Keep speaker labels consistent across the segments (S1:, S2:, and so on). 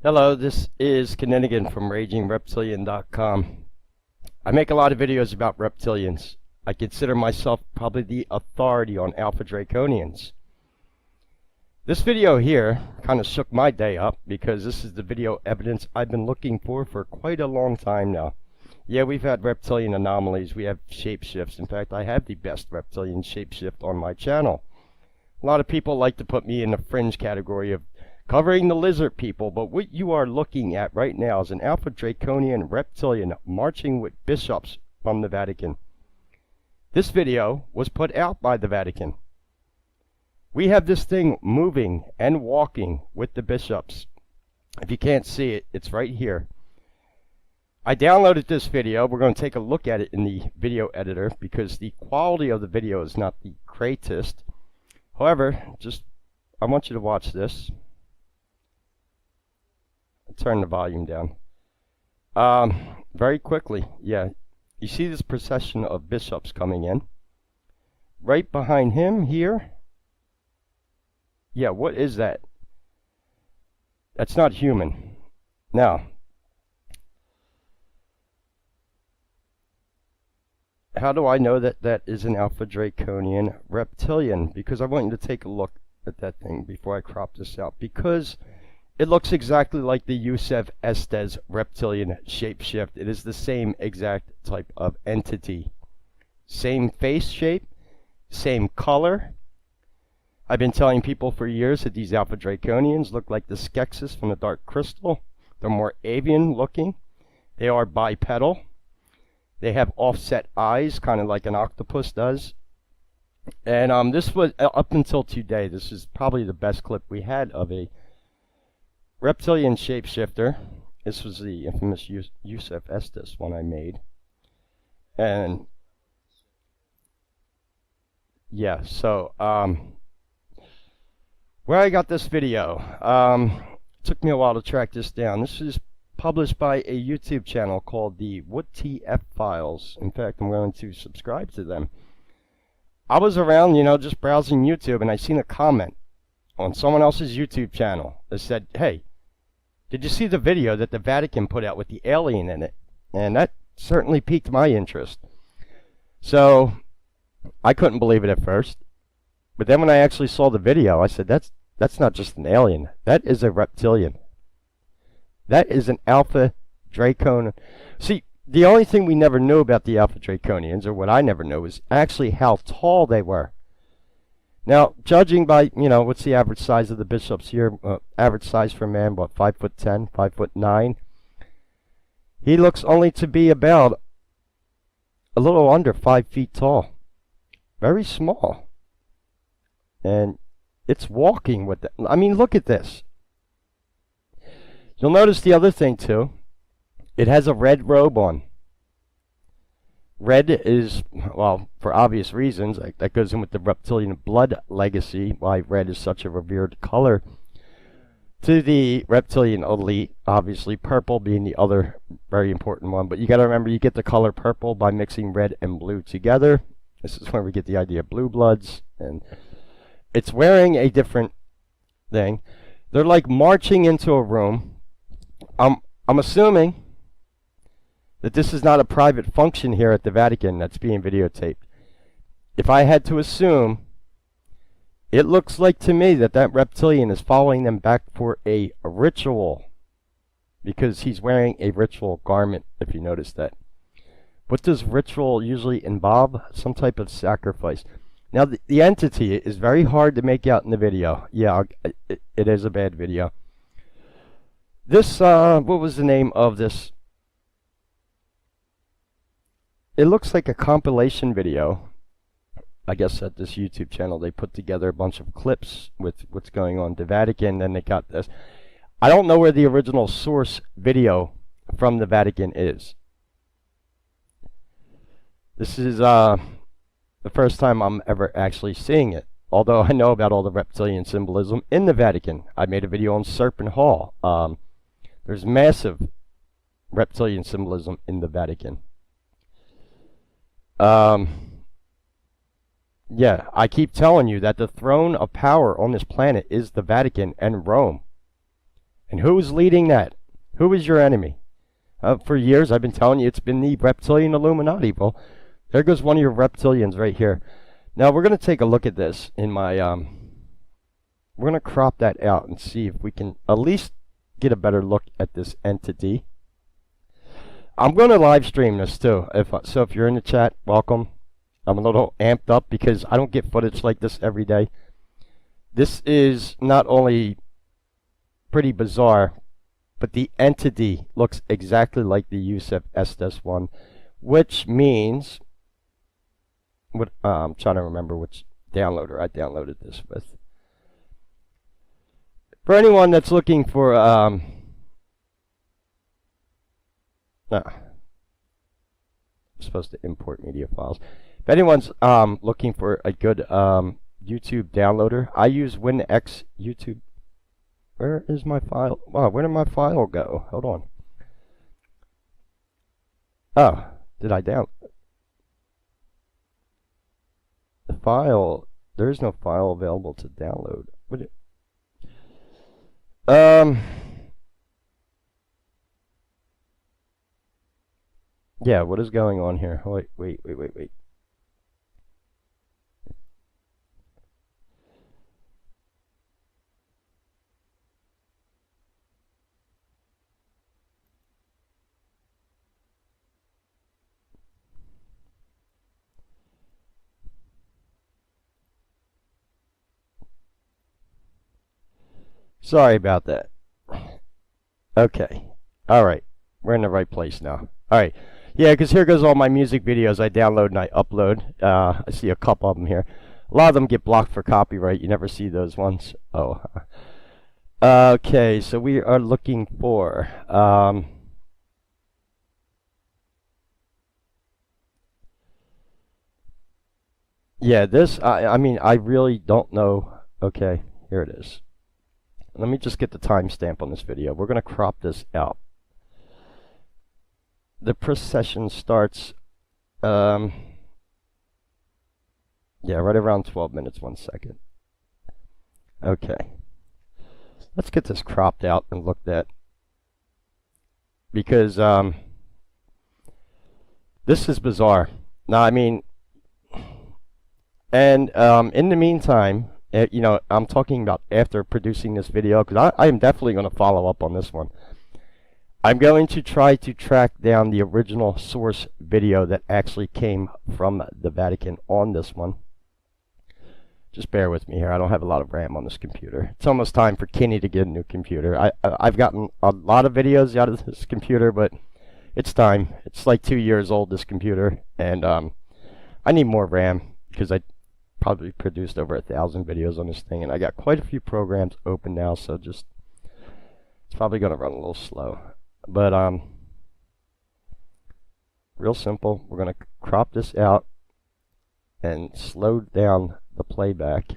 S1: Hello, this is Kinninigan from RagingReptilian.com. I make a lot of videos about reptilians. I consider myself probably the authority on Alpha Draconians. This video here kind of shook my day up because this is the video evidence I've been looking for quite a long time now. Yeah, we've had reptilian anomalies, we have shapeshifts. In fact, I have the best reptilian shapeshift on my channel. A lot of people like to put me in the fringe category of covering the lizard people, but what you are looking at right now is an Alpha Draconian Reptilian marching with bishops from the Vatican. This video was put out by the Vatican. We have this thing moving and walking with the bishops. If you can't see it, it's right here. I downloaded this video. We're going to take a look at it in the video editor because the quality of the video is not the greatest. However, I want you to watch this. Turn the volume down. Very quickly, yeah. You see this procession of bishops coming in. Right behind him here. Yeah, what is that? That's not human. Now, how do I know that that is an Alpha Draconian Reptilian? Because I want you to take a look at that thing before I crop this out. Because it looks exactly like the Yusef Estes reptilian shapeshift. It is the same exact type of entity. Same face shape, same color. I've been telling people for years that these Alpha Draconians look like the Skeksis from the Dark Crystal. They're more avian looking. They are bipedal. They have offset eyes, kind of like an octopus does. And this was, up until today, this is probably the best clip we had of a reptilian shapeshifter. This was the infamous Yusef Estes one I made. And yeah, so where I got this video, took me a while to track this down. This is published by a YouTube channel called the WTF Files. In fact, I'm going to subscribe to them. I was around, just browsing YouTube, and I seen a comment on someone else's YouTube channel that said, hey, did you see the video that the Vatican put out with the alien in it? And that certainly piqued my interest. So I couldn't believe it at first. But then when I actually saw the video, I said, that's not just an alien. That is a reptilian. That is an Alpha Draconian. See, the only thing we never knew about the Alpha Draconians, or what I never knew, is actually how tall they were. Now, judging by, what's the average size of the bishops here? Average size for a man, what, 5'10", 5'9"? He looks only to be about a little under 5 feet tall. Very small. And it's walking with it. I mean, look at this. You'll notice the other thing, too. It has a red robe on. Red is, well, for obvious reasons, that goes in with the reptilian blood legacy, why red is such a revered color to the reptilian elite. Obviously, purple being the other very important one. But you got to remember, you get the color purple by mixing red and blue together. This is where we get the idea of blue bloods. And it's wearing a different thing. They're like marching into a room. I'm assuming that this is not a private function here at the Vatican that's being videotaped. If I had to assume, it looks like to me that that reptilian is following them back for a ritual, because he's wearing a ritual garment, if you notice that. What does ritual usually involve? Some type of sacrifice. Now, the entity is very hard to make out in the video. Yeah, it is a bad video. This, what was the name of this? It looks like a compilation video. I guess at this YouTube channel they put together a bunch of clips with what's going on at the Vatican. Then they got this. I don't know where the original source video from the Vatican is. This is the first time I'm ever actually seeing it. Although I know about all the reptilian symbolism in the Vatican. I made a video on Serpent Hall. There's massive reptilian symbolism in the Vatican. Yeah, I keep telling you that the throne of power on this planet is the Vatican and Rome. And who's leading that? Who is your enemy? For years, I've been telling you it's been the reptilian Illuminati. Well, there goes one of your reptilians right here. Now, we're going to take a look at this in my... we're going to crop that out and see if we can at least get a better look at this entity. I'm going to live stream this too. So if you're in the chat, welcome. I'm a little amped up because I don't get footage like this every day. This is not only pretty bizarre, but the entity looks exactly like the Yusef Estes one, which means, I'm trying to remember which downloader I downloaded this with. For anyone that's looking for, I'm supposed to import media files. If anyone's looking for a good YouTube downloader, I use WinX YouTube. Where is my file? Wow, where did my file go? Hold on. Oh, did I down? The file, there is no file available to download. Yeah, what is going on here? Wait. Sorry about that. Okay. Alright. We're in the right place now. Alright. Yeah, because here goes all my music videos I download and I upload. I see a couple of them here. A lot of them get blocked for copyright. You never see those ones. Oh. Okay, so we are looking for... yeah, this, I mean, I really don't know. Okay, here it is. Let me just get the timestamp on this video. We're going to crop this out. The procession starts, yeah, right around 12 minutes, 1 second. Okay. Let's get this cropped out and looked at. Because, this is bizarre. Now, I mean, and in the meantime, you know, I'm talking about after producing this video, because I am definitely going to follow up on this one. I'm going to try to track down the original source video that actually came from the Vatican on this one. Just bear with me here. I don't have a lot of RAM on this computer. It's almost time for Kinney to get a new computer. I've gotten a lot of videos out of this computer, but it's time. It's like 2 years old, this computer, and I need more RAM because I probably produced over 1,000 videos on this thing, and I got quite a few programs open now, so just it's probably going to run a little slow. But real simple. We're going to crop this out and slow down the playback.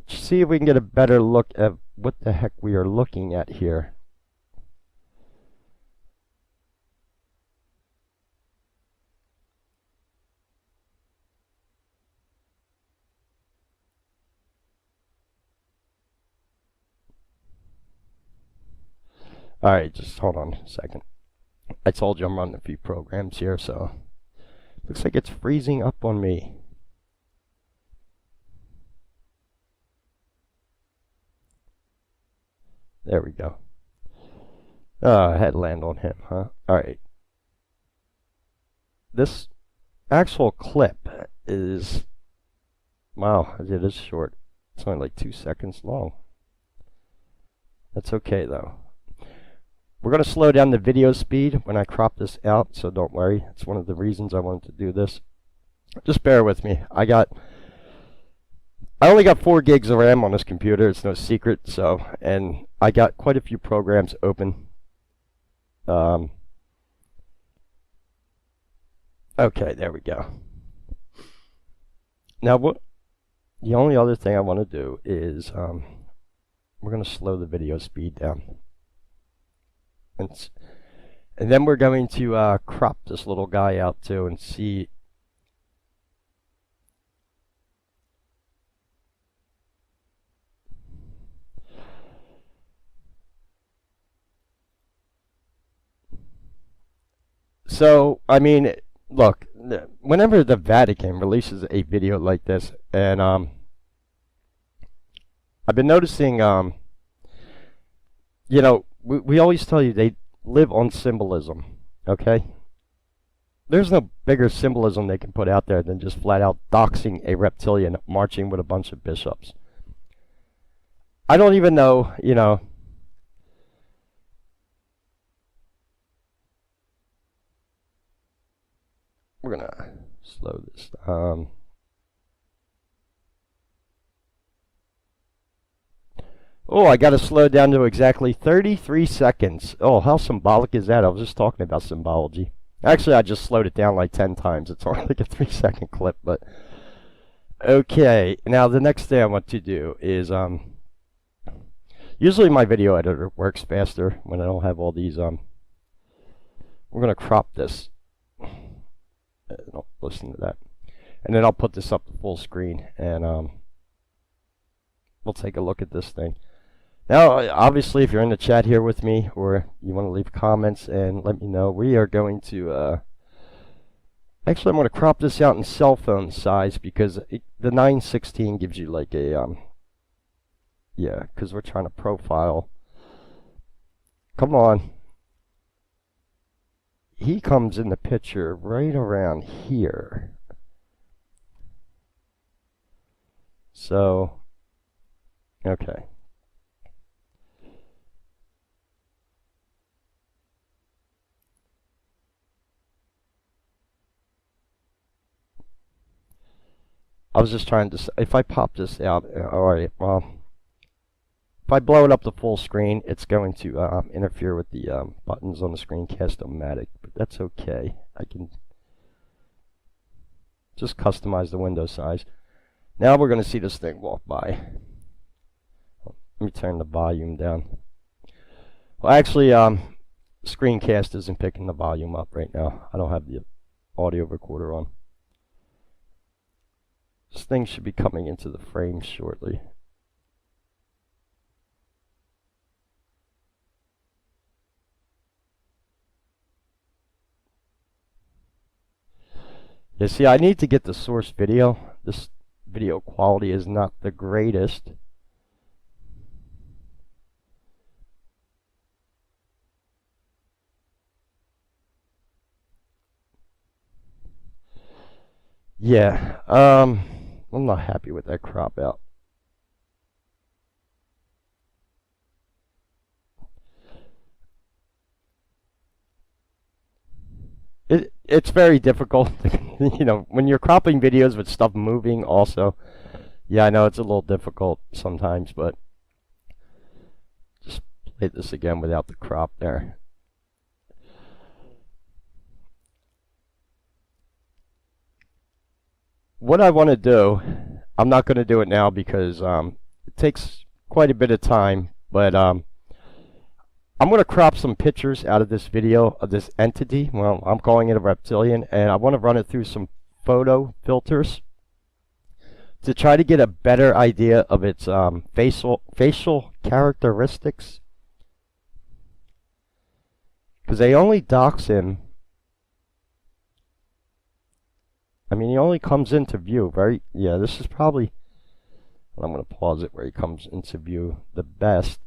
S1: See if we can get a better look at what the heck we are looking at here. Alright, just hold on a second. I told you I'm running a few programs here, so looks like it's freezing up on me. There we go. Oh, I had to land on him, huh? Alright. This actual clip is, wow, it is short. It's only like 2 seconds long. That's okay though. We're going to slow down the video speed when I crop this out, so don't worry. It's one of the reasons I wanted to do this. Just bear with me. I only got 4 gigs of RAM on this computer. It's no secret. So, and I got quite a few programs open. Okay, there we go. Now, the only other thing I want to do is we're going to slow the video speed down. And then we're going to crop this little guy out too and see. So, I mean, look, whenever the Vatican releases a video like this, and I've been noticing, you know, we always tell you they live on symbolism, okay? There's no bigger symbolism they can put out there than just flat out doxing a reptilian marching with a bunch of bishops. I don't even know, you know. We're gonna slow this. Oh, I gotta slow down to exactly 33 seconds. Oh, how symbolic is that? I was just talking about symbology. Actually, I just slowed it down like 10 times. It's only like a 3-second clip, but okay. Now the next thing I want to do is usually my video editor works faster when I don't have all these we're gonna crop this. Don't listen to that. And then I'll put this up to full screen and we'll take a look at this thing. Now, obviously, if you're in the chat here with me or you want to leave comments and let me know, we are going to actually I'm going to crop this out in cell phone size because the 916 gives you like a yeah, because we're trying to profile. Come on. He comes in the picture right around here. So, okay. I was just trying to, if I pop this out, alright, well, if I blow it up to full screen, it's going to interfere with the buttons on the screencast-o-matic, but that's okay. I can just customize the window size. Now we're going to see this thing walk by. Let me turn the volume down. Well, actually, screencast isn't picking the volume up right now. I don't have the audio recorder on. This thing should be coming into the frame shortly. Yeah, see, I need to get the source video. This video quality is not the greatest. Yeah, I'm not happy with that crop out. It's very difficult, you know, when you're cropping videos with stuff moving also. Yeah, I know it's a little difficult sometimes, but just play this again without the crop there. What I want to do, I'm not going to do it now because it takes quite a bit of time, but I'm going to crop some pictures out of this video of this entity. Well, I'm calling it a reptilian, and I want to run it through some photo filters to try to get a better idea of its facial characteristics. Because they only dox him. I mean, he only comes into view, right? Yeah, this is probably, I'm going to pause it where he comes into view the best.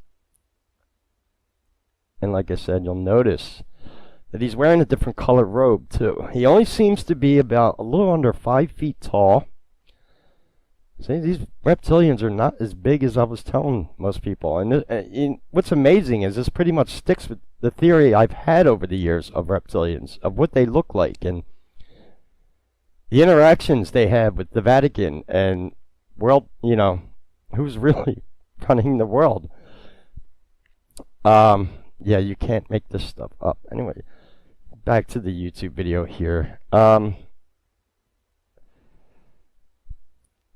S1: And like I said, you'll notice that he's wearing a different color robe too. He only seems to be about a little under 5 feet tall. See, these reptilians are not as big as I was telling most people. And what's amazing is this pretty much sticks with the theory I've had over the years of reptilians, of what they look like and the interactions they have with the Vatican and world, you know, who's really running the world. Yeah, you can't make this stuff up. Anyway, back to the YouTube video here.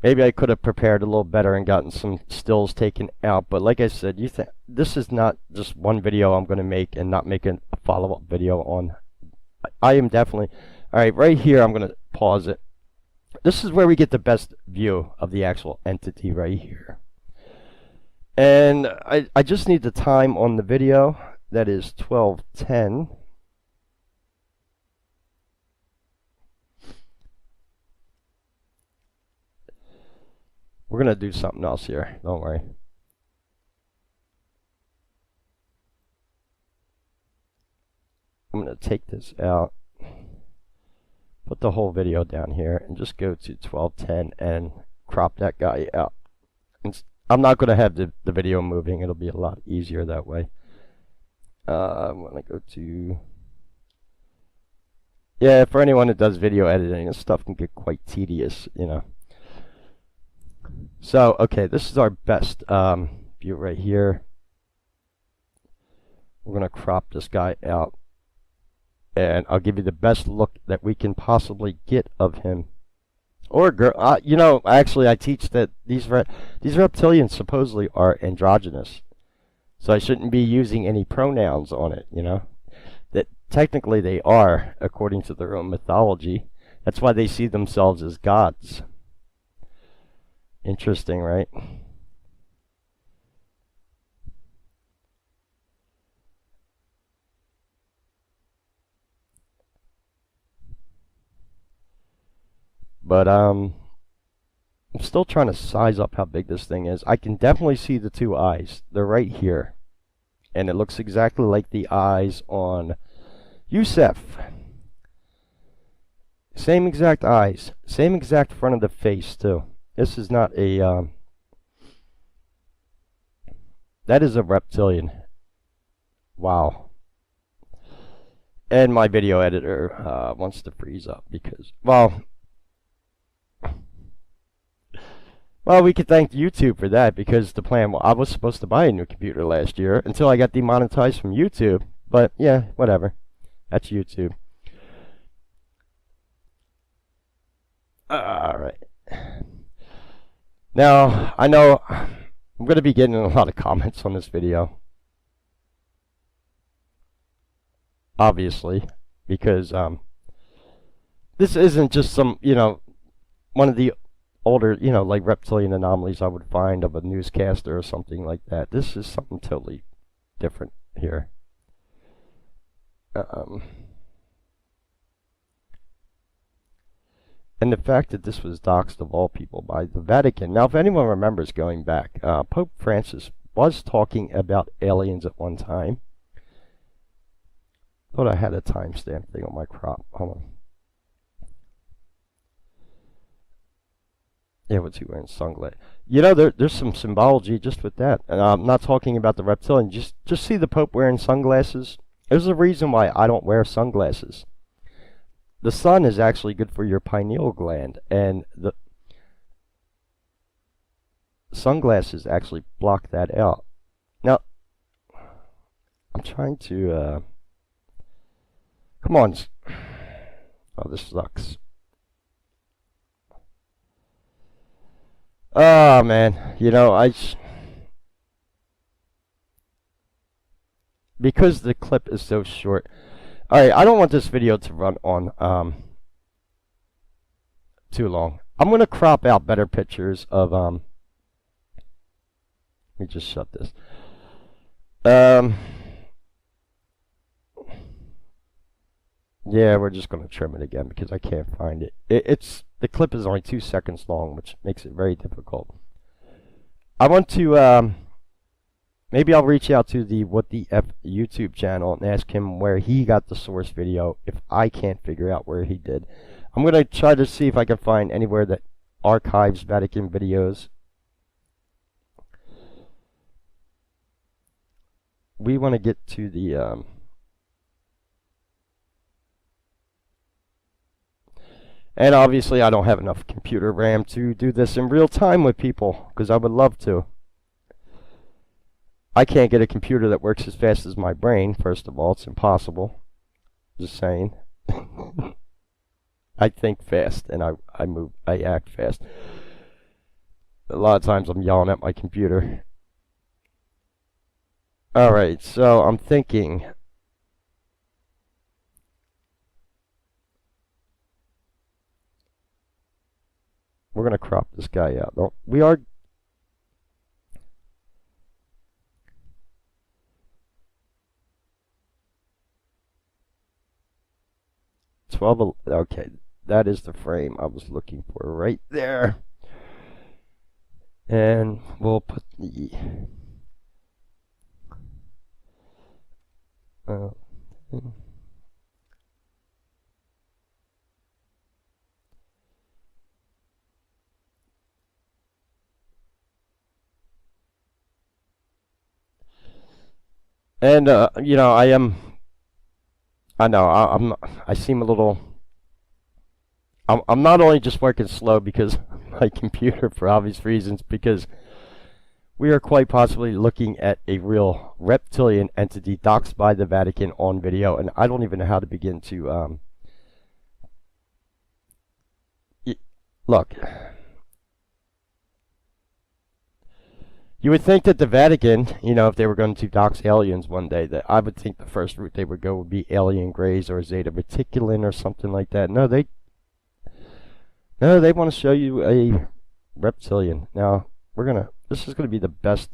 S1: Maybe I could have prepared a little better and gotten some stills taken out, but like I said, this is not just one video I'm going to make and not make a follow-up video on. I am definitely... Alright, right here I'm going to pause it. This is where we get the best view of the actual entity right here. And I just need the time on the video. That is 12:10. We're gonna do something else here. Don't worry. I'm gonna take this out, put the whole video down here, and just go to 1210 and crop that guy out. I'm not gonna have the video moving. It'll be a lot easier that way. I'm gonna go to, yeah, for anyone that does video editing, this stuff can get quite tedious, you know. So, okay, this is our best view right here. We're going to crop this guy out, and I'll give you the best look that we can possibly get of him. Or girl, you know, actually I teach that these reptilians supposedly are androgynous. So I shouldn't be using any pronouns on it, you know. That technically they are, according to their own mythology. That's why they see themselves as gods. Interesting, right? But I'm still trying to size up how big this thing is. I can definitely see the two eyes. They're right here. And it looks exactly like the eyes on Yusef. Same exact eyes. Same exact front of the face, too. This is not a, that is a reptilian. Wow. And my video editor wants to freeze up because, well, we could thank YouTube for that, because the plan, well, I was supposed to buy a new computer last year until I got demonetized from YouTube. But, yeah, whatever. That's YouTube. Alright. Now, I know I'm going to be getting a lot of comments on this video. Obviously. Because, this isn't just some, you know, one of the older, you know, like reptilian anomalies I would find of a newscaster or something like that. This is something totally different here. And the fact that this was doxed of all people by the Vatican. Now, if anyone remembers going back, Pope Francis was talking about aliens at one time. Thought I had a timestamp thing on my crop. Hold on. Yeah, what's he wearing? Sunglasses. You know, there's some symbology just with that. And I'm not talking about the reptilian. Just see the Pope wearing sunglasses. There's a reason why I don't wear sunglasses. The sun is actually good for your pineal gland, and the sunglasses actually block that out. Now, I'm trying to, come on. Oh, this sucks. Oh, man. You know, because the clip is so short. Alright, I don't want this video to run on too long. I'm going to crop out better pictures of let me just shut this. Yeah, we're just going to trim it again because I can't find it. The clip is only 2 seconds long, which makes it very difficult. I want to maybe I'll reach out to the What the F YouTube channel and ask him where he got the source video if I can't figure out where he did. I'm going to try to see if I can find anywhere that archives Vatican videos. We want to get to the and obviously I don't have enough computer RAM to do this in real time with people, because I would love to. I can't get a computer that works as fast as my brain, first of all. It's impossible. Just saying. I think fast, and I act fast. A lot of times I'm yelling at my computer. Alright, so I'm thinking. We're going to crop this guy out. We are. Okay, that is the frame I was looking for right there. And we'll put the and you know, I know I seem a little. I'm not only just working slow because my computer for obvious reasons, because we are quite possibly looking at a real reptilian entity doxed by the Vatican on video, and I don't even know how to begin to look. You would think that the Vatican, you know, if they were going to dox aliens one day, that I would think the first route they would go would be alien grays or Zeta Reticulin or something like that. No, they want to show you a reptilian. Now, this is gonna be the best.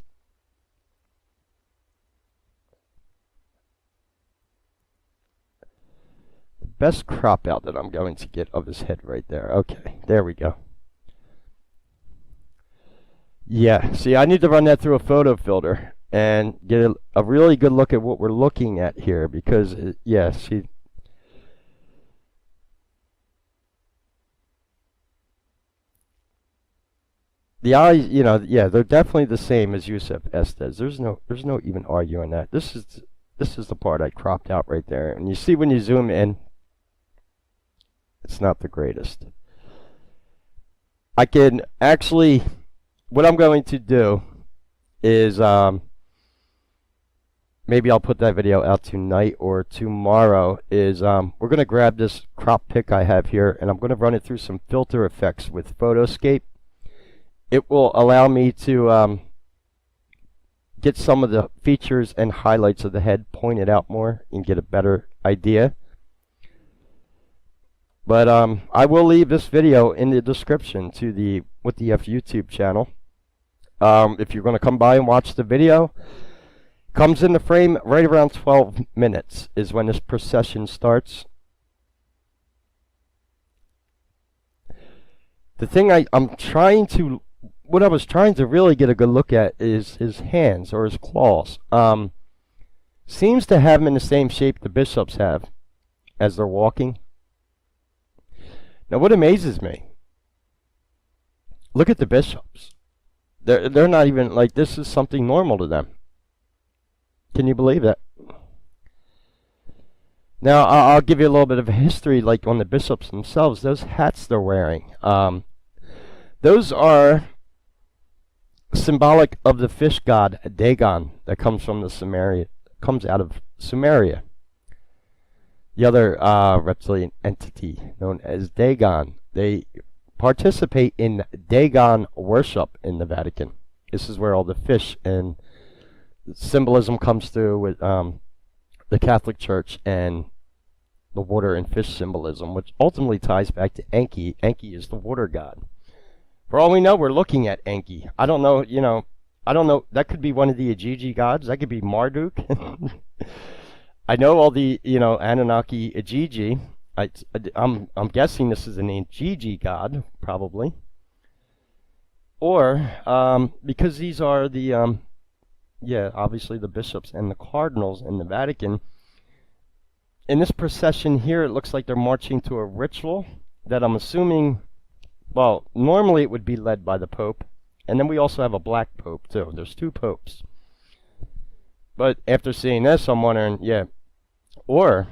S1: The best crop out that I'm going to get of his head right there. Okay, there we go. Yeah, see, I need to run that through a photo filter and get a really good look at what we're looking at here, because, yeah, see. The eyes, you know, yeah, they're definitely the same as Yusuf Estes. There's no even arguing that. This is the part I cropped out right there. And you see when you zoom in, it's not the greatest. I can actually, what I'm going to do is, maybe I'll put that video out tonight or tomorrow, is we're going to grab this crop pic I have here, and I'm going to run it through some filter effects with Photoscape. It will allow me to get some of the features and highlights of the head pointed out more and get a better idea. But I will leave this video in the description to the What the F YouTube channel. If you're going to come by and watch the video, comes into frame right around 12 minutes is when this procession starts. The thing what I was trying to really get a good look at is his hands or his claws. Seems to have them in the same shape the bishops have as they're walking. Now, what amazes me, look at the bishops. They're not even, like, this is something normal to them. Can you believe that? Now, I'll give you a little bit of a history, like on the bishops themselves. Those hats they're wearing, those are symbolic of the fish god Dagon that comes from comes out of Sumeria. The other reptilian entity known as Dagon. They participate in Dagon worship in the Vatican. This is where all the fish and symbolism comes through with the Catholic Church and the water and fish symbolism, which ultimately ties back to Enki. Enki is the water god. For all we know, we're looking at Enki. I don't know, you know, I don't know. That could be one of the Ajiji gods. That could be Marduk. I know all the, you know, Anunnaki Ajiji. I'm guessing this is an Ajiji god, probably. Or, because these are the, yeah, obviously the bishops and the cardinals in the Vatican. In this procession here, it looks like they're marching to a ritual that I'm assuming, well, normally it would be led by the Pope. And then we also have a black Pope, too. There's two popes. But after seeing this, I'm wondering, yeah, or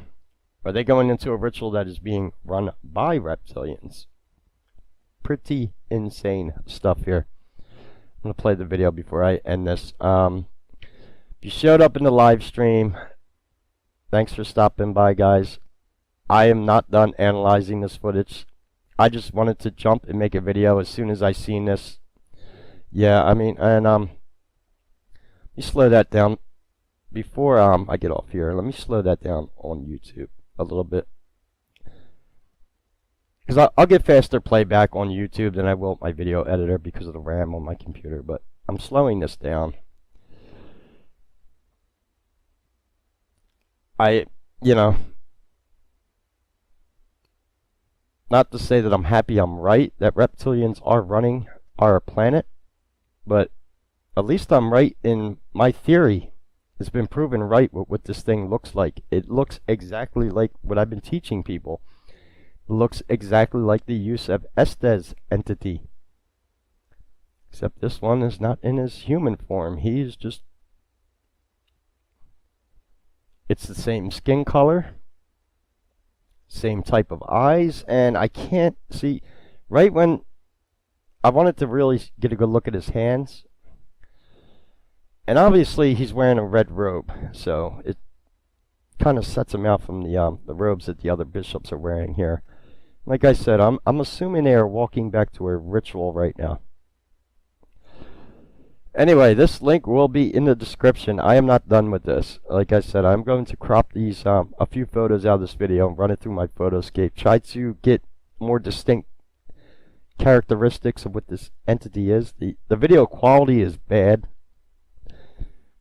S1: are they going into a ritual that is being run by reptilians? Pretty insane stuff here. I'm going to play the video before I end this. If you showed up in the live stream, thanks for stopping by, guys. I am not done analyzing this footage. I just wanted to jump and make a video as soon as I seen this. Yeah, I mean, and let me slow that down before I get off here. Let me slow that down on YouTube a little bit, because I'll get faster playback on YouTube than I will my video editor because of the RAM on my computer. But I'm slowing this down. You know, not to say that I'm happy I'm right that reptilians are running our planet, But at least I'm right in my theory. It's been proven right what this thing looks like. It looks exactly like what I've been teaching people. It looks exactly like the Yusef Estes entity. Except this one is not in his human form. He's just... It's the same skin color, same type of eyes, and I can't see... Right when I wanted to really get a good look at his hands, and obviously he's wearing a red robe, so it kind of sets him out from the robes that the other bishops are wearing here. Like I said, I'm assuming they are walking back to a ritual right now. Anyway, this link will be in the description. I am not done with this. Like I said, I'm going to crop these a few photos out of this video and run it through my photoscape. Try to get more distinct characteristics of what this entity is. The video quality is bad,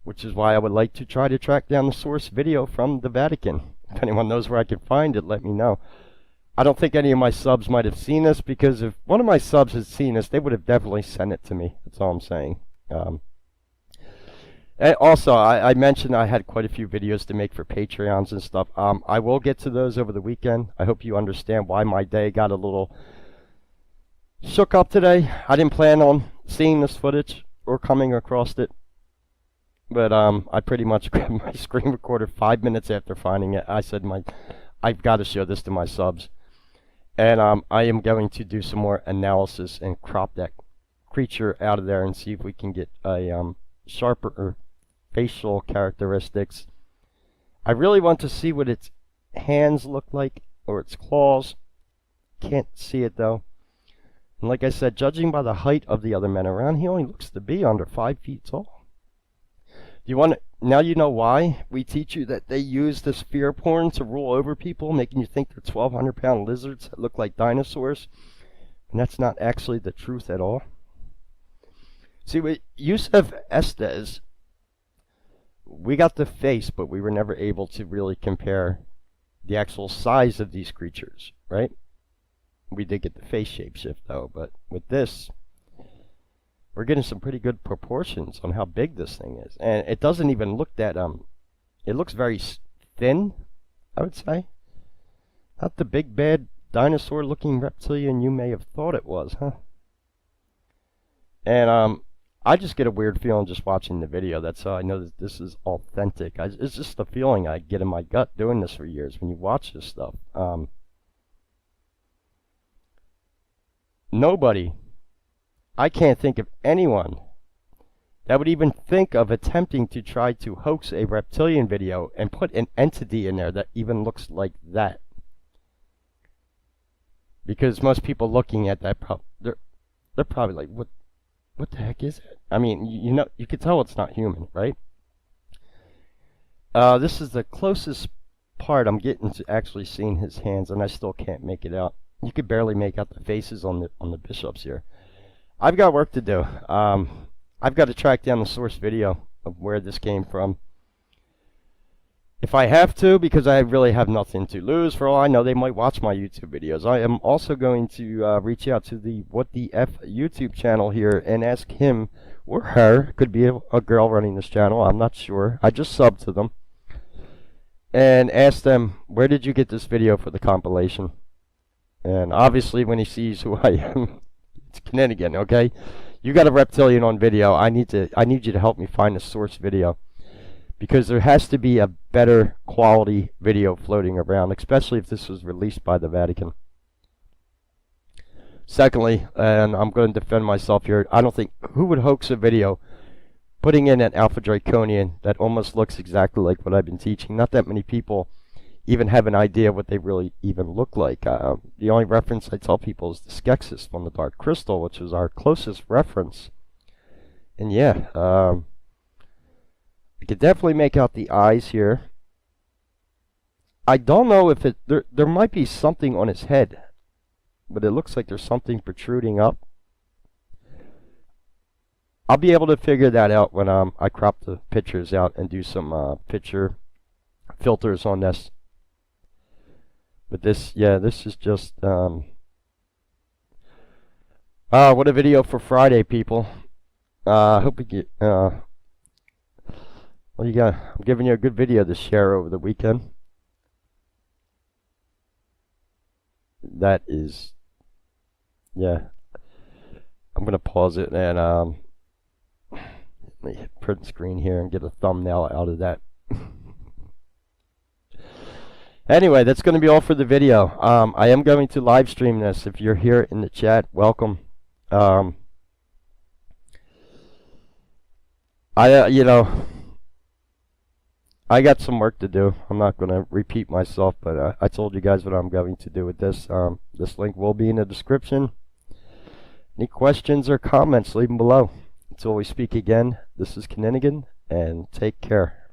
S1: which is why I would like to try to track down the source video from the Vatican. If anyone knows where I can find it, let me know. I don't think any of my subs might have seen this, because if one of my subs had seen this, they would have definitely sent it to me. That's all I'm saying. And also, I mentioned I had quite a few videos to make for Patreons and stuff. I will get to those over the weekend. I hope you understand why my day got a little shook up today. I didn't plan on seeing this footage or coming across it. But I pretty much grabbed my screen recorder 5 minutes after finding it. I said, I've got to show this to my subs. And I am going to do some more analysis and crop that creature out of there and see if we can get a sharper facial characteristics. I really want to see what its hands look like, or its claws. Can't see it though. And like I said, judging by the height of the other men around, he only looks to be under 5 feet tall. You want to, now you know why we teach you that they use this fear porn to rule over people, making you think they're 1,200-pound lizards that look like dinosaurs. And that's not actually the truth at all. See, with Yusef Estes, we got the face, but we were never able to really compare the actual size of these creatures, right? We did get the face shapeshift, though, but with this, we're getting some pretty good proportions on how big this thing is. And it doesn't even look that, it looks very thin, I would say. Not the big, bad, dinosaur-looking reptilian you may have thought it was, huh? And, I just get a weird feeling just watching the video. That's how I know that this is authentic. It's just a feeling I get in my gut doing this for years when you watch this stuff. Nobody, I can't think of anyone that would even think of attempting to try to hoax a reptilian video and put an entity in there that even looks like that. Because most people looking at that, they're probably like, what the heck is it? I mean, you know, you can tell it's not human, right? This is the closest part I'm getting to actually seeing his hands, and I still can't make it out. You could barely make out the faces on the bishops here. I've got work to do. I've got to track down the source video of where this came from. If I have to, because I really have nothing to lose. For all I know, they might watch my YouTube videos. I am also going to reach out to the What the F YouTube channel here and ask him or her, could be a girl running this channel, I'm not sure. I just subbed to them. And ask them, where did you get this video for the compilation? And obviously when he sees who I am, it's Kinninigan, okay? You got a reptilian on video. I need you to help me find the source video. Because there has to be a better quality video floating around, especially if this was released by the Vatican. Secondly, and I'm going to defend myself here, I don't think, who would hoax a video putting in an Alpha Draconian that almost looks exactly like what I've been teaching? Not that many people even have an idea what they really even look like. The only reference I tell people is the Skeksis from the Dark Crystal, which is our closest reference. And yeah, I could definitely make out the eyes here. I don't know if there might be something on his head, but it looks like there's something protruding up. I'll be able to figure that out when I crop the pictures out and do some picture filters on this. But this, yeah, this is just what a video for Friday, people. Hope you get, well, you got, I'm giving you a good video to share over the weekend. That is, yeah. I'm gonna pause it and let me hit print screen here and get a thumbnail out of that. Anyway, that's going to be all for the video. I am going to live stream this. If you're here in the chat, welcome. You know, I got some work to do. I'm not going to repeat myself, but I told you guys what I'm going to do with this. This link will be in the description. Any questions or comments, leave them below. Until we speak again, this is Kinninigan, and take care.